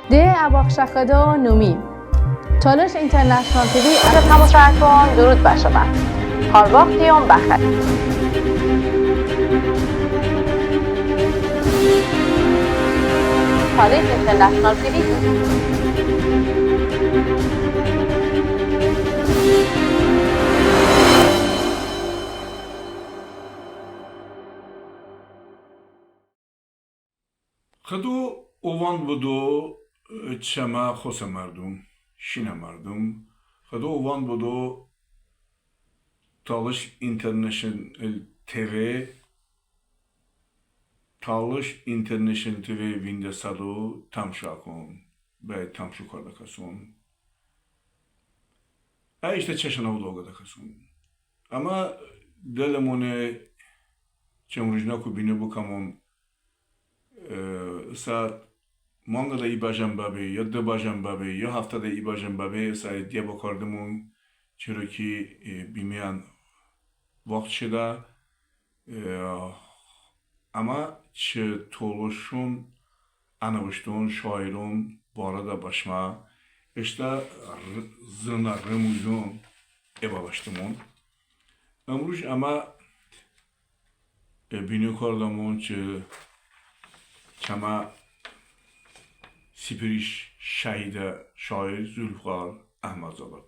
ده اباخشکادا نومی چالش اینترنشنال تیوی از تماشاگران درود بر شما. هر وقتیون بخیر. چالش اینترنشنال تیوی خدو اوان بودو چما خوص مردم شینه مردم خدو اوان بودو تالش اینترنشنال تیوی تالش اینترنشنال تیوی وینده سادو تمشا کن به تمشو کرده کسون işte چشنه و دوگه کسون اما دلمونه چمروجنا کو بینه بکمون ساعت مانگا ای باجم بابی یا دو باجم بابی یا هفته ای باجم بابی ساعت دیگه با کردمون چرا که بیمیان وقت شده اما چه طولشون انوشتون شاعرون بارده باشما işte زنا رموزون ebavashtimon امروز ama بینیو کردمون چه کما سپریش شهید شاعر زülfikar احمدزاده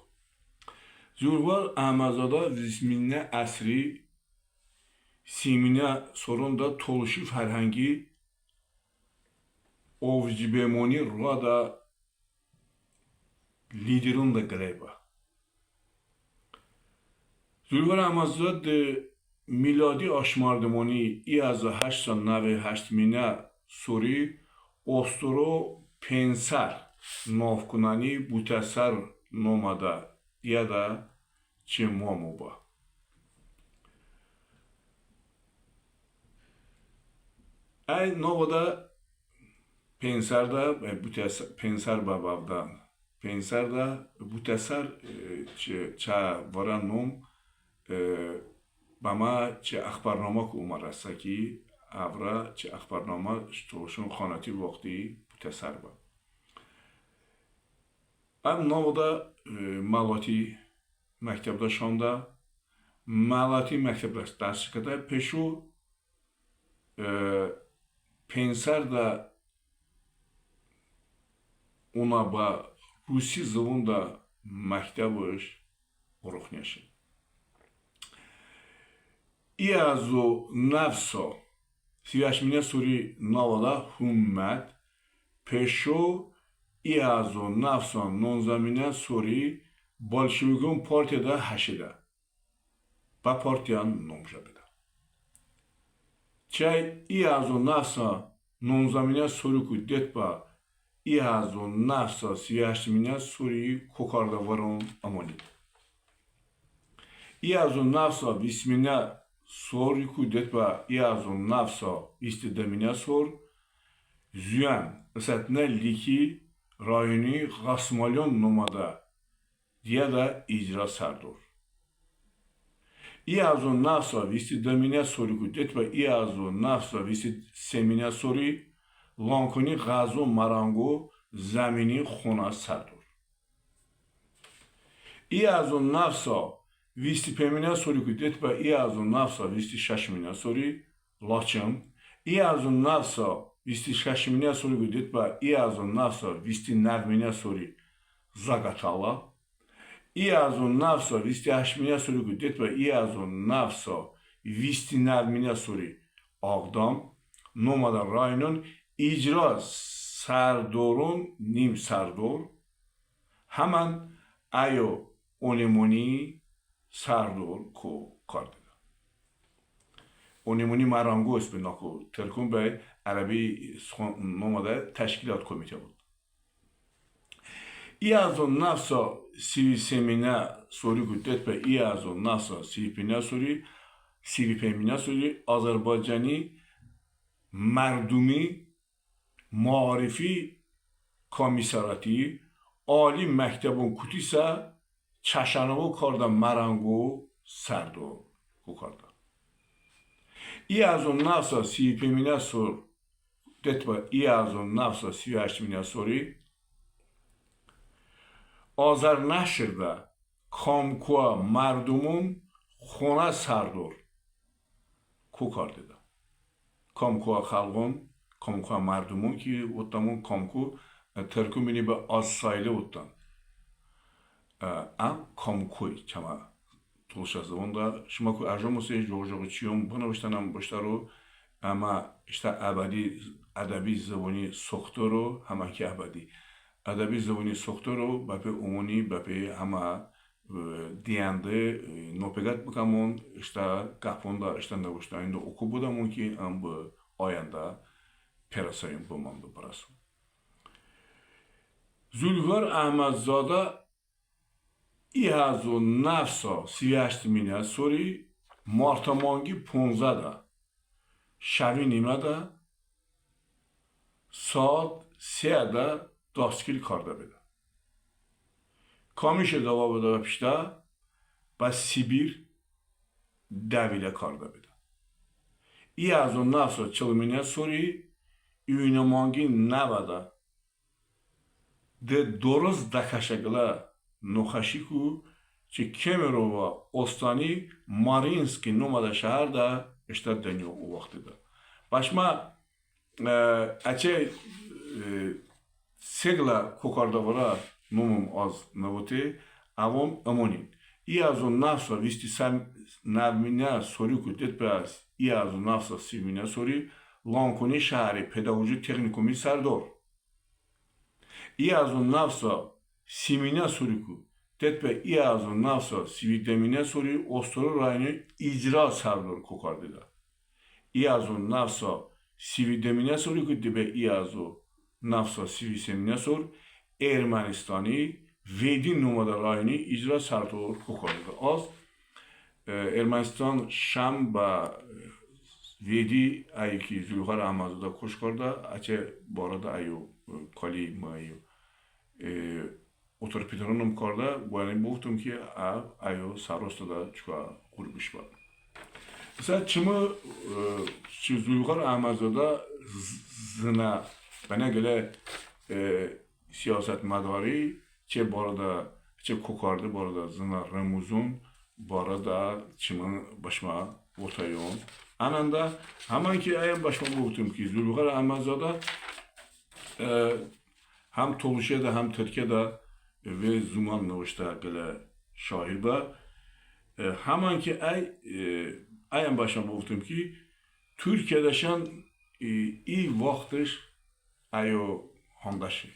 زülfikar احمدزاده cismine əsri siminə sorun da toluşu fərhəngi ovcibemoni rada liderin da qreba زülfikar احمدزاده میلادی آشماردمانی ای از 898 مینه سوری استرو پنسر نافکنانی بوتسر نومده یا دا چه موامو با ای نوودا پنسر دا پنسر بابدان پنسر دا بوتسر چه وارن نوم بما چه اخبارنامه که اومد رسته که ابرا چه اخبارنامه توشون خاناتی وقتی بوتسر با ام نودا مالاتی مکتب شانده مالاتی مکتب درس کرده پیشو پنسر دا اونا با روسی زبون دا مکتبش روخنیشه ای ازو نفسا سیوشمینه سوری نوالا همت پیشو ای ازو نفسا نونزمینه سوری بالشویگون پارتی دا هشیده با پارتیان نومجا بده چای ای ازو نفسا نونزمینه سوری که دیت با ای ازو نفسا سیوشمینه سوری کوکارده ورون امانید ای ازو نفسا بیسمینه سوری که دیت با ای ازو نفسا استدامینه سور زیان اساتنه لیکی رایونی غاسمالیون نومده دیه دا اجرا سردور ای ازو نفسا استدامینه سوری که دیت با ای ازو نفسا استدامینه سوری لانکونی غازو مرانگو زمینی خونه سردور ای ازو نفسا ویستی پمینه سوری که دیت با ای ازو نفسا ویستی ششمینه سوری لاچم ای ازو نفسا ویستی ششمینه سوری که دیت با ای ازو نفسا ویستی نرمینه سوری زاگاتالا ای ازو نفسا ویستی هشمینه سوری که دیت با ای ازو نفسا ویستی نرمینه سوری آقدام نومدن راینون اجرا سردورون نیم سردور همان ایو اونیمونی سردور کو کرده اونیمونی مرانگو اسم ناکو ترکون به عربی نومده تشکیلات کمیته بود ای ازو نفسا سیوی سمینه سوری کدت به ای ازو نفسا سیوی پینه سوری سیوی پیمینه سوری آذربایجانی مردمی معارفی کامیساراتی عالی مکتبون کتیسا چشانو کردم مرانگو سردو کردم ای ازو نفسا سی پیمینه سور دت با ای ازو نفسا 38 مینه سوری آذر نشرده کامکو مردمون خونه سردور کو کار دیده کامکو خلقون کامکو مردمون که وطمون کامکو ترکو منی به از سایله وطن ام کامکوی چما تولش از اون دا شما کو ارجاموسی جورجو چیوم بنوشتنم باشتارو اما işte ادبی زبانی سوختورو همه که ادبی زبانی سوختورو بپی عمونی بپی همه دیانده نوپگات بکمون işte کافوندا işte نوشتن دو oku budamon ki am bu ayanda perasayım bulmamdı burası. Zülfar Ahmedzade ihazu nafsa siyastimine soru martamangi 15 da şavi nime da saat 3 da daskil karda bede. Kamışe dava bede pişta ba Sibir devile karda bede. İhazu nafsa çılmine soru üynemangi nevada de doroz dakaşagla noxaşiku çi Kemerova ostani Marinski nomada şehirde işte deniyor o vaxtıda. Başma açı segla kokarda vara numum az navuti avom amonin. İazun nafsa visti sam navmine soru kutet bas İazun nafsa simine soru lankoni şehri pedagoji teknikumi serdor. İazun nafsa simine soruku tetbe İazun nafsa sividemine soru Ostoru rayonu icra serdor kokardida. İazun nafsa sividemine soruku tebe İazu nafsa sivisemine sor Ermenistani Vedin numada rayonu icra serdor kokardida. Az Ermenistan Şam ba Vedi ayı ki Zülfar Ahmedzade koşkarda açı bu arada ayı kali mayu otorpitronum karda bu yani buldum ki ayı sarosta da çıka kurmuş var. Mesela çımı Zülfar Ahmedzade zına bana göre siyaset madari çe bu arada çe kokardı bu arada zına Ramuzun bu arada çımın başma otayon ananda hemen ki ayın başma buldum ki Zülfar Ahmedzade hem Toluşe'de hem Türkiye'de ve Zuman'la işte böyle şair ba hemen ki ayın başma buldum ki Türkiye'de şan iyi vaxtış ayo handaşı.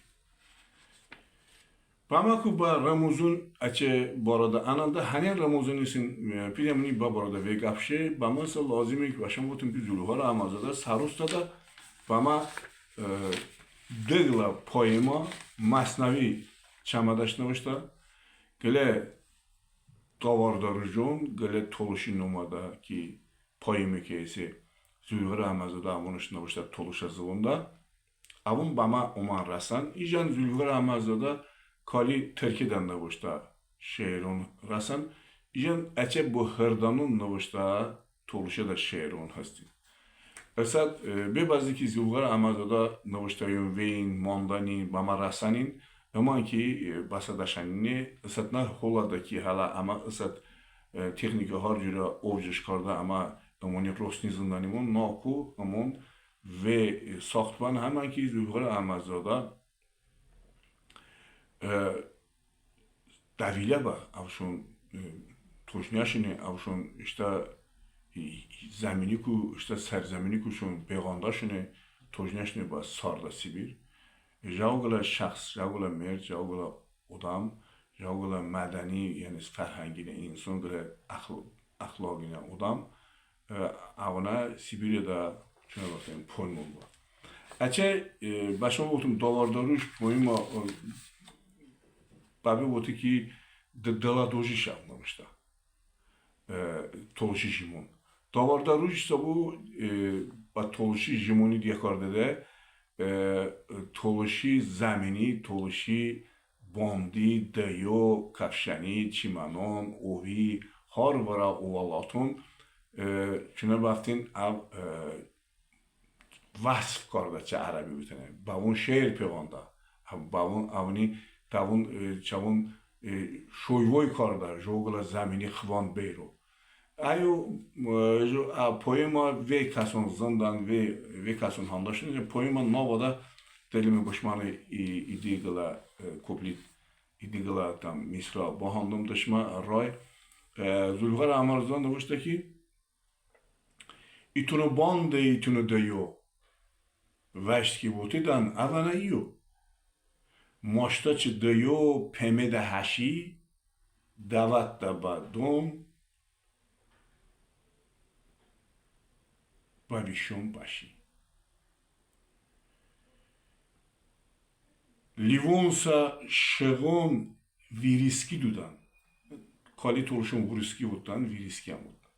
Bamako ba Ramuzun açı bu arada ananda hani Ramuzun isin pidemini ba bu arada ve gapşe bama sa lazım ki başım buldum ki Zülfar Ahmedzade sarusta da bama degla poema masnavi çamadaş navışta gele davardarıjon gele toluşi numada ki poemi kesi Zülfar Ahmedzade amunuş navışta toluşa zıvında avun bama oman rasan ijan Zülfar Ahmedzade kali Türkiye'den navışta şehirun rasan ijan açe bu hırdanun navışta toluşa da şehirun hasti. Esad be bazı ki Zülfar Ahmedzade navıştayım veyin mandani bama rasanin ama ki basadaşanini esad nar holadaki hala ama esad texnika har jura ovjish karda ama amoni rosni zindanimon naku amon ve saxtman hemen ki Zülfar Ahmedzade davile ba avşun toşniaşini avşun işte زمینی کو işte سرزمینی کو شون پیغانداشونه توجنشنه با ساردا سیبیر جاوگلا شخص جاوگلا مرد جاوگلا odam جاوگلا مدنی یعنی فرهنگی انسان گله اخلاقی odam avana Sibiriyada şuna bakayım poymol var. Açı başıma otum davardaruş poyma babi otu ki dala doji şapmamışta. Toluşi jimon. Davardaruş ise bu toluşi jimoni diye kardede toluşi zemini, toluşi bandi, deyo, kafşani, çimanon, ovi, harvara ovalatun çuna baktin av vasf karda çe Arabi bitene. Bavun şehir pevanda. Bavun avni چون شویوی کار دار جوگل زمینی خوان بیرو ایو پویما وی کسون زندان وی کسون هنداشون پویما نوادا دلمی بشمانه ایدیگلا کپلیت ایدیگلا tam misra bahandım dışma ray Zulgar Amarzan demişti ki itunu bande itunu deyo veşki botidan avana iyo maşta çi deyo pemede haşi davat da badum babişon başı Livonsa şegon viriski dudan. Kalit oluşum viriski budan, viriski amudan.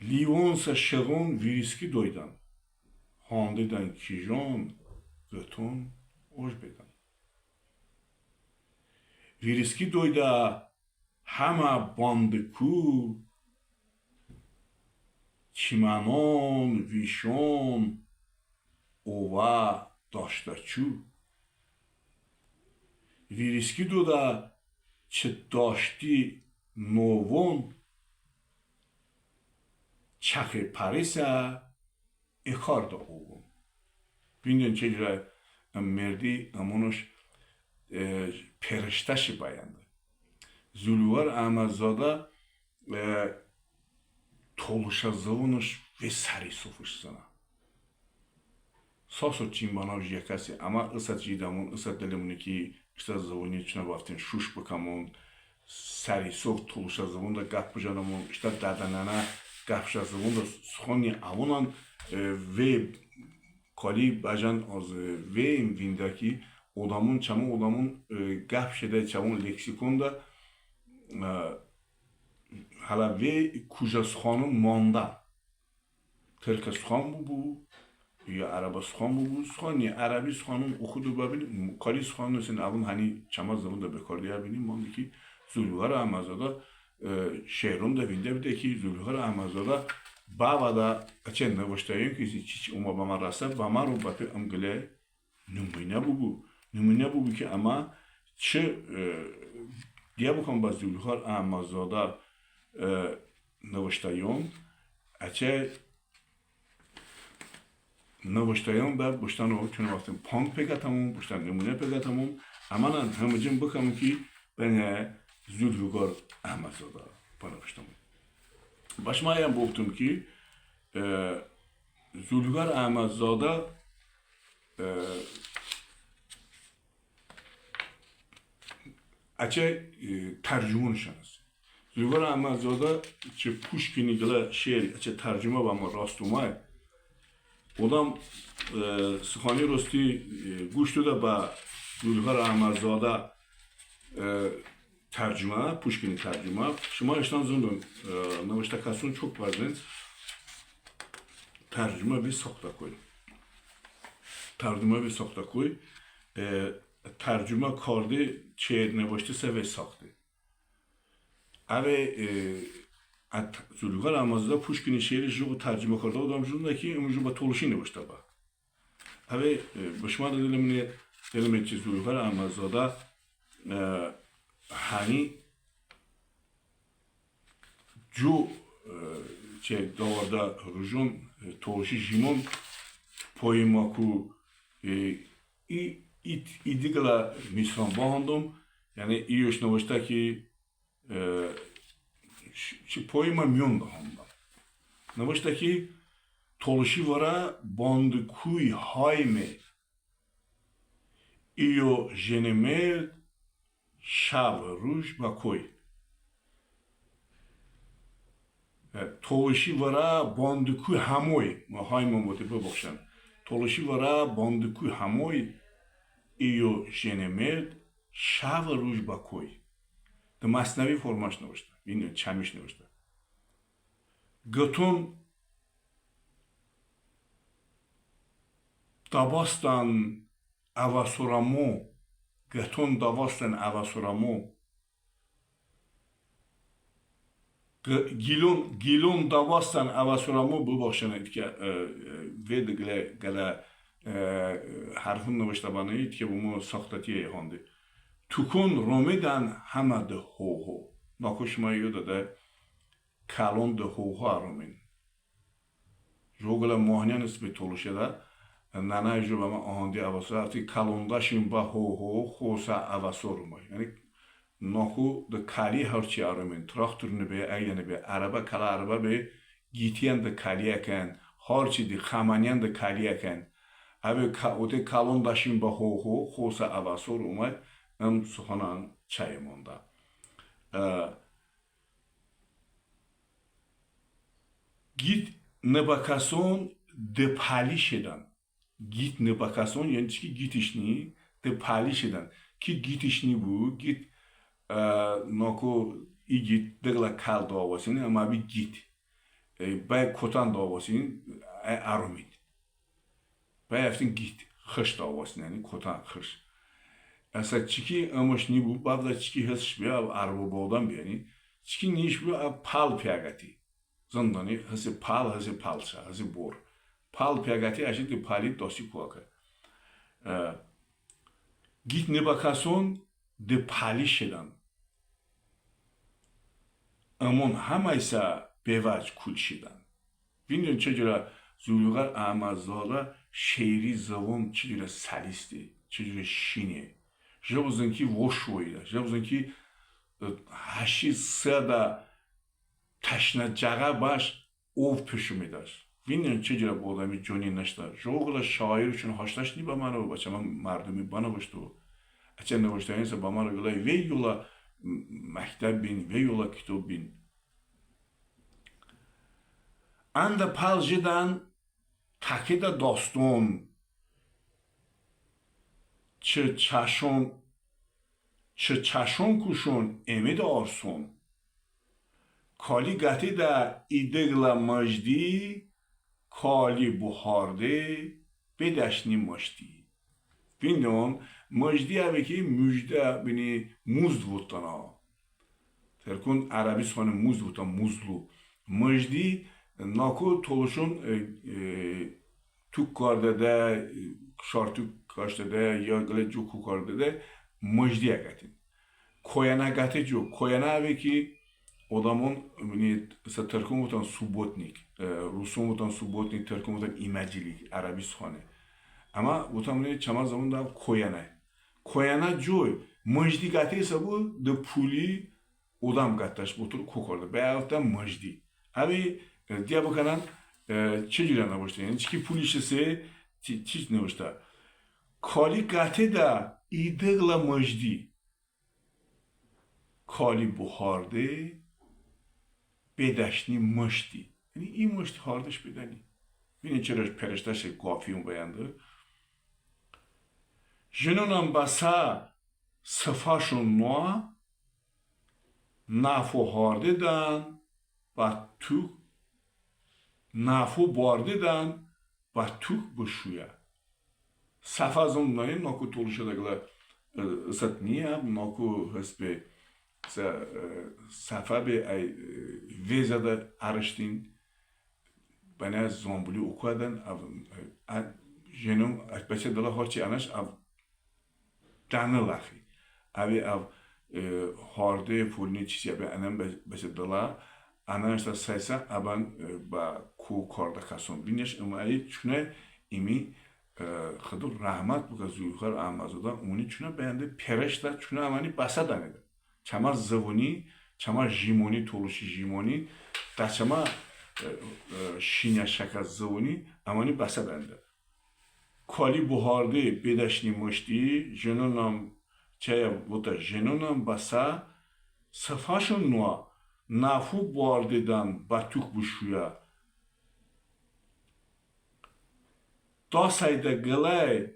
Livonsa şegon viriski doydan. Handedan kijon, göton, oş bedan. Viriski doyda hama bandıku, çimanon, vişon, ova, daştaçu. Вириски дода че дашти новон чахе париса экар да оғун. Бинден чегра мерди амонош перишташи баянды. Зулуар амазада толуша завонош ве сари софуш зана. Сасо чимбанав жекаси, ама ысат жидамон, ысат делемуни ки işte zavuni içine baktın şuş bakamon seri soğuk tuluşa zavunda kapıcanamon işte dadanana kapışa zavunda soni avunan ve kali bacan az ve vindaki odamın kapşede çamon leksikonda hala ve kujasxonun manda Türkistan bu یا عربی سخن بود سخنی عربی سخنون اخودو ببینیم کاری سخن نسین اون هنی چما زمان دا بکاردی ببینیم مانده که زولوها را امازادا شهرون دا وینده بده که زولوها را امازادا بابا دا اچه نوشتاییم که چیچ اوما با من رسد و من رو باته امگله نمونه بو که اما چه دیگه بکنم با زولوها را امازادا نوشتاییم اچه نوشتایان بعد باشتن رو چون وقتی پانک پیگاتمون باشتن نمونه پیگاتمون اما نه همه جم بکنم که بنه زولوگار احمدزاده پنوشتم باش ما هم گفتم که زولوگار احمدزاده اچه ترجمه نشانست زولوگار احمدزاده چه پوشکینی گله شعر اچه ترجمه با ما راستومای Odam sıxani rosti guştu da ba Zulgar Ahmadzada tercüme, Pushkin'in tercüme. Şuma işten zundun, navaşta kasun çok bazen tercüme bir sokta koy. Tercüme bir sokta koy. Tercüme kardı çeyir navaşta seve saktı. Ave Zulgar Ahmadzada Pushkin'in şiiri jo tercüme kardı odam junda ki umju ba toluşi navaşta ba. Ave başma da dilimini Zulgar Ahmadzada hani جو چه داورده روزون توشی جیمون پایما کو ای دیگلا میسران باهندم یعنی ایوش نوشته که چه پایما میون باهندم نوشته که تولشی وره باندکوی هایمه ایو جنمرد شب روش با کوی تولشی وره باندکوی هموی ما هایمون بوده ببخشن تولشی وره باندکوی هموی ایو جنمرد شب روش با کوی ده مصنوی فرماش نوشته این چمیش نوشته گتون داباستان اواسورامو گتون داباستان اواسورامو گیلون داباستان اواسورامو ببخشنید که ویدگله گله حرفون نوشته بانید که بومو ساختاتیه هانده Tukun romidan hama de hoho. Nakushma yuda de kalon de hoho aromin. Jogla mohnian ismi toluşeda nana juba ma ahandi avasa arti kalondashim ba hoho khosa avasorumay. Yani naku de kali harchi aromin. Trakturni be ayane be araba kala araba be gitiyan de kaliyaken harchi de khamaniyan de kaliyaken. Abi ote kalondashim ba hoho khosa avasorumay. Am suhanan çayımında. Git nebakason de pali şedan. Git nebakason yani ki git işni de pali şedan. Ki git işni bu git nako i git degla kal davasin ama bir git. Bay kotan davasin aromin. Bay eftin git. Hış davasin yani kotan hış. Asa çiki amış ni bu bazı çiki hız bir araba boğdan bir yani. Çiki ni iş bu pal piyagati. Zandani hası pal hası palça hası bor. Pal piyagati aşık de pali dosi kuaka. Git ne bakason de pali şedan. Amon hamaysa bevaj kul şedan. Bilmiyorum çocuklar Zulgar Amazala şehri zavon çocuklar salisti. Çocuklar şini. Jabuzun ki voş voyda. Jabuzun ki haşi sada taşna caga baş ov püşümidaş. Bilmiyorum çocuklar bu adamı Johnny naşlar. Jogla şair için haşlaş ni bana o başama mardumi bana baştu. Açan ne baştayınsa bana yola ve yola mektep bin ve yola kitap bin. Anda paljidan takida dostun çı çaşon kuşun emid arsun. Kali gati da idegla majdi kali buharde bedeşni maşdi. Bilmiyorum majdi abi ki müjde beni muzd vutana. Terkun Arabi sonu muzd vutan muzlu. Majdi naku toluşun tuk karda da şartuk kaçta da ya gale cuku karda da majdi agatin. Koyana gati jo koyana abi ki odamon beni sa terkun vutan subotnik, Rusun vutan subotnik, terkun vutan imacilik, Arabi sonu. Ama vutan beni çamar zaman da koyana. Koyana jo majdi gati ise bu de puli odam gataş butur kukarda. Beyalta majdi. Abi diye bakanan çeşitli anlaşılıyor. Yani çünkü polisi çift ne başta. Kali gati da idegla majdi. Kali buharde bedeşni maşdi. Yani iyi maşdi hardaş bedeni. Beni çereş periştaş kafiyum beyandı. Jenonam basa sıfaşun noa nafu harde dan va tu nafu bardidan va tuk buşuya. Safazondan naku toluşadagla satniya naku hasbe safabe ay vezada araştin bana zombulu okudan jenom akbaşa dala harçi anaş av danılahi. Abi av harde fulni çiğ be anam başa dala anayasa saysa aban ba ku karda kason biniş ama ay çüne imi xadur rahmat bu gazuyuxar amazoda uni çüne beğendi pereşta çüne amani basa danedi. Çamar zavoni, çamar jimoni toluşi jimoni, da çama şinya şaka zavoni amani basa bende. Kali buharde bedeşni moşti, jenonam çaya vota jenonam basa safaşon noa nafu bardidan batuk buşuya. Dasayda galay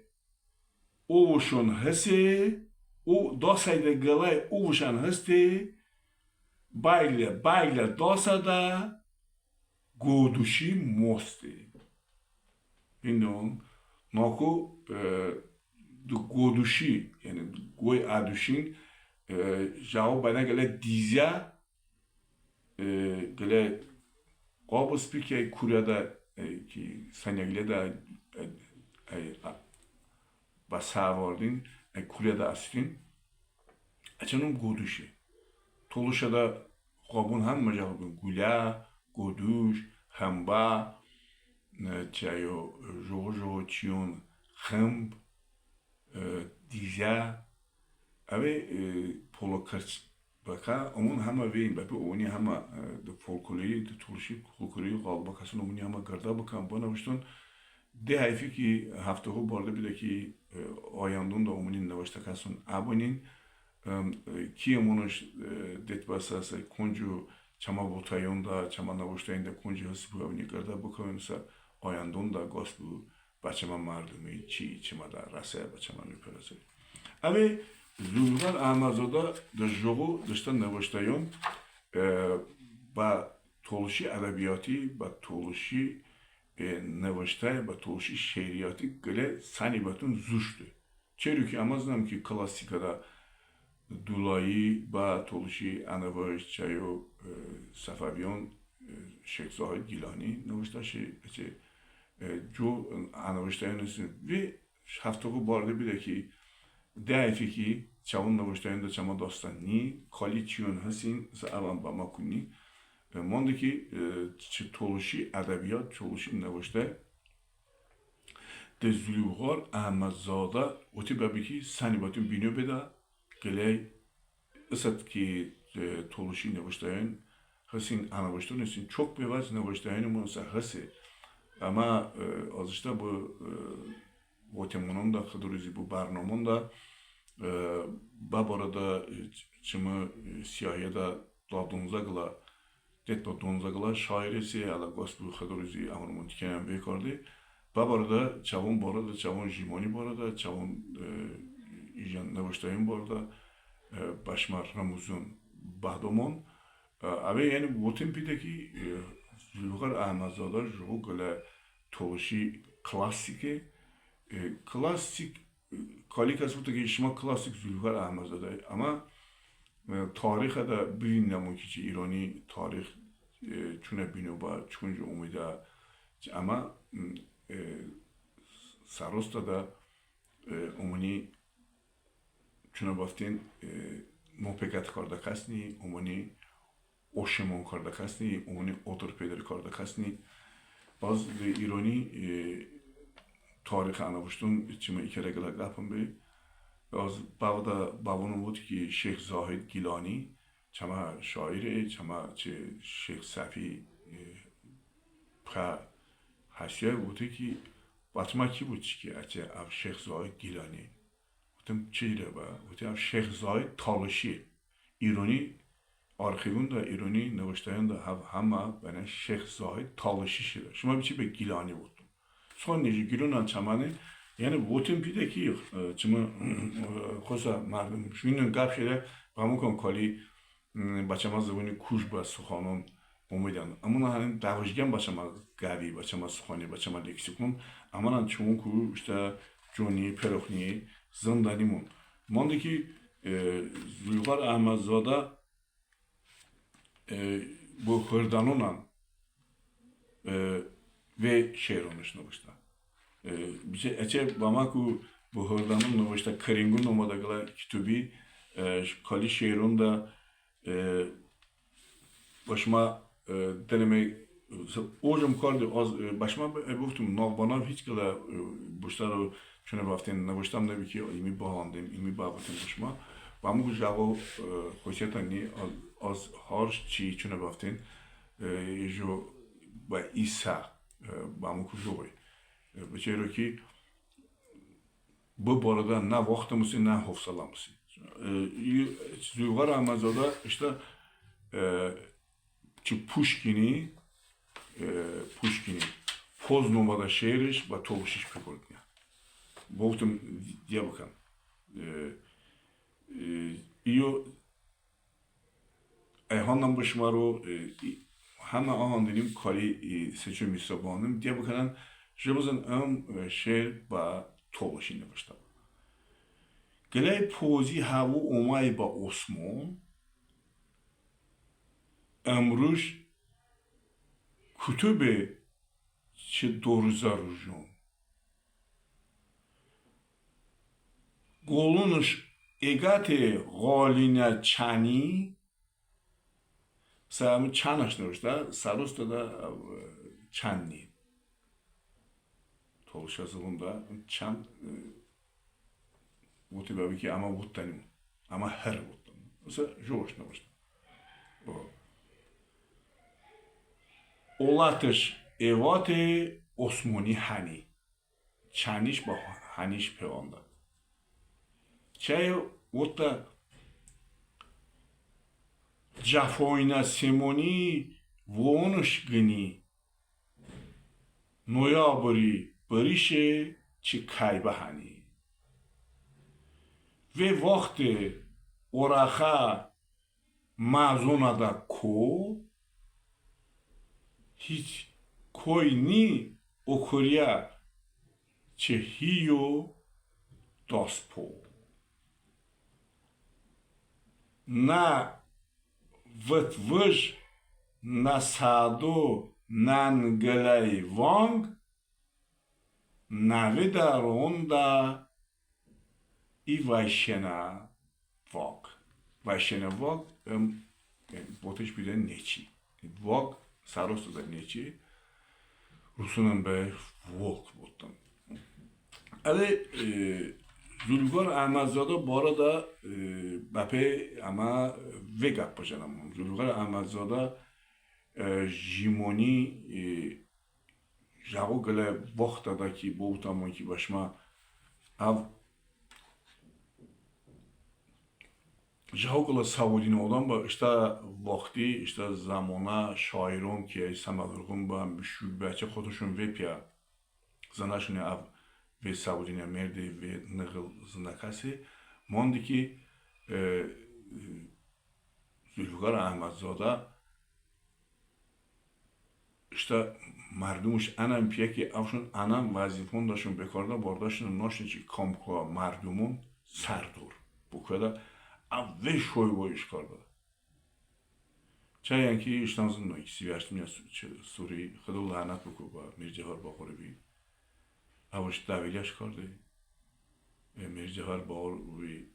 ovuşun hesi, o dasayda galay ovuşan hesti, bayle dasada goduşi mosti. Bilmiyorum, naku goduşi yani goy aduşin jao bana gele dizya gele qabus peki kuryada ki sanyagle da basavardin kuryada astin اچنم گودوشه تولوشدا قابون هم مجابون گولا گودوش همبا چایو جوجو چیون خمب دیجا اوه پولو کرچ بکا امون همه وین بپی اونی همه د فولکلوری د تولشی فولکلوری قالبا کسون امونی همه گرده بکن با نوشتون ده حیفی که هفته ها بارده بیده که آیاندون دا امونی نوشته کسون ابونین کی امونش دیت باسه کنجو چما بوتایون دا چما نوشته این دا کنجو هستی بو امونی گرده بکن مثلا آیاندون دا گاست بو بچه من مردمی چما دا رسه بچه من میپرسه اوه زولگار احمدزاده در جوغو داشتن نوشتایون با تولشی ادبیاتی با تولشی نوشته با تولشی شعریاتی گله سنی باتون زوشته چرا که امازنم که کلاسیکada دولایی با تولشی انوشت چایو صفویان شیخ زاهد گیلانی نوشته چه جو انوشتایون و هفته بارده بیده که ده فیکی چاون نوشته‌اند چما داستانی کالی چیون هستین ز اول با ما کنی مانده که چه تولشی ادبیات تولشی نوشته دزلیوغار احمدزاده اوتی بابیکی سنی باتون بینو بده گلی اسد که تولشی نوشته‌اند هستین انوشتون هستین çok bevaç نوشته‌اند منصح هستی اما ازشته bu واتمونون دا خدروزی bu برنامون دا با barada çımı siyahiye da dadonza gıla det dadonza gıla şairesi ala gospel khadruzi amrumun tikenem bekardı ba barada çavun barada çavun jimoni barada çavun ijan navştayın barada başmar ramuzun bahdomon abi yani bu tempideki lugar ahmazadar ju gıla tolşi klasike klasik کالی کسی بود که شما کلاسیک زلوگر احمدزاده اما تاریخ دا بین نمون که ایرانی تاریخ چونه بینو با چونجا امیده اما سراست دا امونی چونه بافتین موپکت کرده کسنی امونی اوشمون کرده کسنی امونی اوتر پیدر کرده کسنی باز ایرانی تاریخ انوشتون چما ایکره گلا گپم بی از بعدا باونو بود که شیخ زاهد گیلانی چما شاعره چما چه شیخ صفی پا حسیه بوده که باتما کی بود که اچه اف شیخ زاهد گیلانی بودم چیره با بوده اف شیخ زاهد تالشی ایرانی آرخیون دا ایرانی نوشته‌اند دا همه بنا شیخ زاهد تالشی شده شما بیچی به گیلانی بود son neci gülünen çamanı yani botin pide ki çımı kosa mardum şunun gap şeyler pamukon kali başamaz bunu kuş bas suhanın umidan ama hani davajgen başamaz gavi başamaz suhani başamaz leksikon ama çoğun ku işte Johnny Perokhni zindanimun mondaki Zülgar Ahmedzade bu hırdanınan ve şehir olmuş nokta. Bize eçe bamaku bu hırdanın nokta Karingun nomadagla kitubi kali şehirun da başıma deneme ojum kardı az başıma buftum navbana hiç kala boşlar çöne baften navştam da ki imi bağlandım imi bağladım başıma bamu javo hoşetani az harç çi çöne baften jo ba İsa bamu kujoy بچه که bu arada ne vaktimizi ne hafsalamızı. Zülgar Ahmedzade işte ki Pushkin'i Poznova'da şehiriş ve Toluşiş pekordnya. Boltum diye bakan. İyo Ayhan'dan başmaro همه آن دنیم کاری سچو میسابانم دیگه بکنن جمعزن شعر با تولشی نوشتم گلای پوزی هوا اومای با osman امروش کتب چه دوruza rujun golunuz اگت غالین چنی مثلا همون چنش نوشته سروس داده چنی تولش از اون دا چند بوتی بابی که اما بود تنیم اما هر بود تنیم مثلا جوش نوشته اولاتش ایوات osmoni hani چنیش با هنیش پیوانده چه وقتا جفاینا سیمونی وونش گنی نویابری بریشه چی کایبه هنی و وقت اوراخا مازونا دا کو هیچ کوی نی اوکوریا چه هیو داسپو na vătvăj nasado nangelai vang navida ronda i vaishena vag. Vaishena vag boteş bir de neçi. Vag sarostu da neçi. Rusunun be vog botan. Ali Zülgar Ahmadzada bu arada bape ama vegap paşanam. Zülgar Ahmadzada jimoni jago gele vaktada ki bu tamam ki başma av jago gele Saudine olan ba işte vakti işte zamana şairon ki samadurgun ba müşük bahçe xoduşun vepya zanaşını av ve Saudine merdi ve nıgıl zındakası mondi ki Zülfikar Ahmadzada işte mardumش anam piye ki avşun anam vazifon daşun bekarda bardashun noşun çi kamkwa mardumun sardur bu kadar av ve şoy boyuş karda çayan ki iştanzın no ikisi yaştım ya suri xudul lanat buku ba mircehar baqori bi avş davilaş kardı mircehar baqor bi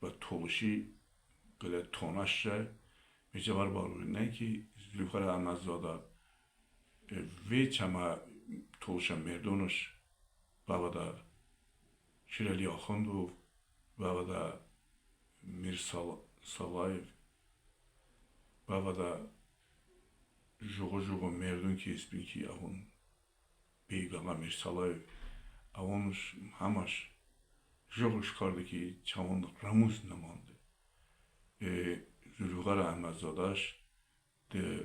ba toluşi gele tonaşça mircehar baqor ne ki Zülfikar Ahmadzada ve çama toluşa merdonuş babada Şirali Axundov babada Mir Salayev babada jogo merdon ki ismin ki avun beygala Mir Salayev avunş hamaş jogo çıkardı ki çamon Ramus namandı Zülfikar Ahmadzadaş de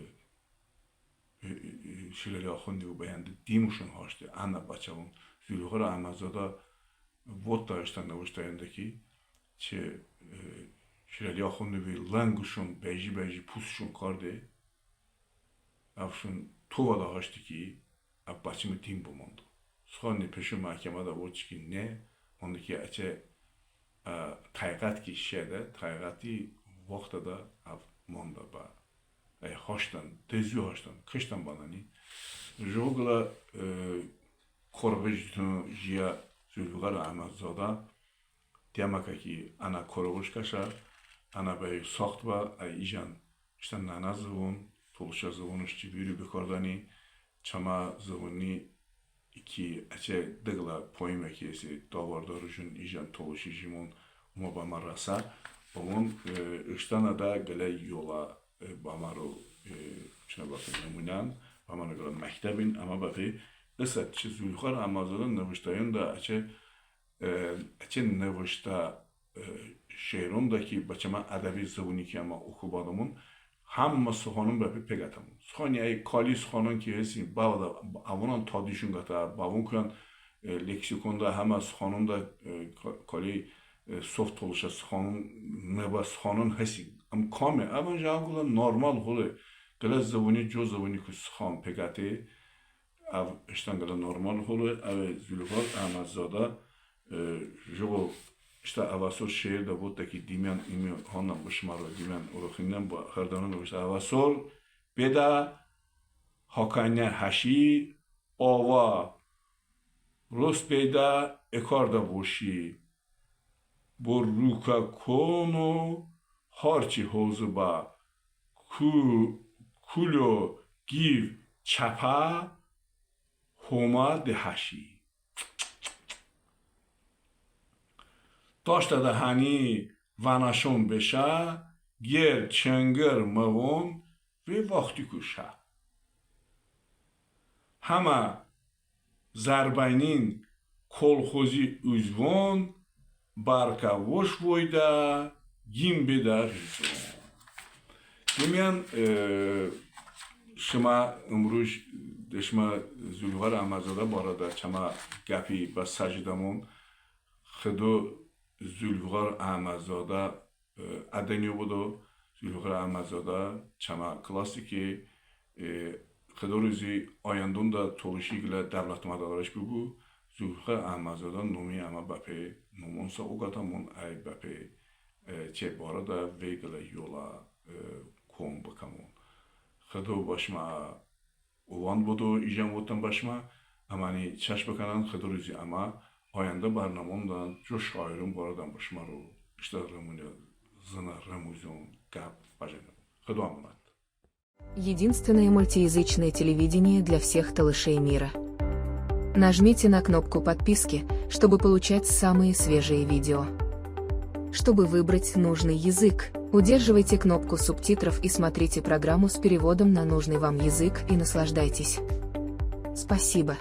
Şirali Axundov beyandı dimuşun haştı ana baçavun Zülfikar Ahmadzada vot dağıştan navuştayındaki çe Şirali Axundov'u languşun beji pusuşun kardı avşun tuvada haştı ki av baçımı dim bumondu sonra peşin mahkemada vot ki ne ondaki açe taygat ki şeyde taygati vaktada av monda ba hoştan, tezü hoştan, kıştan bana ni. Jogla korvejtun jia Zülfikar Ahmadzada diyamaka ki ana korvuş kaşa, ana bey saxtva ay ijan işte nana zıvun, toluşa zıvunuş çibiri bekardani, çama zıvunni iki açe dıgla poyma kesi davardarışın ijan toluşu jimun umaba marasa, onun ıştana da gele yola bamaro şuna bakın numunan bamaro göre mektebin ama bakı ısat çi Zülfikar Ahmadzada'nın navıştayın da açı navışta şehrundaki başıma adabi zıvuni ki ama okubadımın hamma suhanın böyle pegatamın suhani ay kali suhanın ki hesi bağda avunan tadişun gata bavun kuyan leksikonda hamma suhanın da kali soft oluşa suhanın neba suhanın hesi am kame ama jangula normal hole gala zavuni jo zavuni ku suhan pegati av işten gala normal hole av Zülfikar Ahmadzada jo işte avasor şehirde buradaki dimyan imi hanna başmaro dimyan oroxinden bu xardanın işte avasor beda hakane haşi ava rost beda ekarda boşi бо рука кону ҳорчи ҳозуба куло гив чапа ҳома деҳашӣ дошта даҳани ванашон беша гер чангар мавон ве вақти куша ҳама зарбайнин колхози узвон барка вош войда гим беда ризон демиян шума имрӯз дешма зулфиқор аҳмадзода борада чама гапи ба саҷдамон худо зулфиқор аҳмадзода аданё буду зулфиқор аҳмадзода чама классики худо рӯзи ояндонда толиши гила давлатмадораш бигу зулфиқор аҳмадзода номи ама бапе номонса угатамон ай бапе че борада вегила ёла ком бакамон худо башма ован буду ижам вотан башма амани чаш баканан худо рӯзи ама оянда барнамондан ҷо шоирон борадан башмаро иштар рамуня зына рамузон гап бажана худо амонат. Единственное мультиязычное телевидение для всех талышей мира. Нажмите на кнопку подписки, чтобы получать самые свежие видео. Чтобы выбрать нужный язык, удерживайте кнопку субтитров и смотрите программу с переводом на нужный вам язык и наслаждайтесь. Спасибо.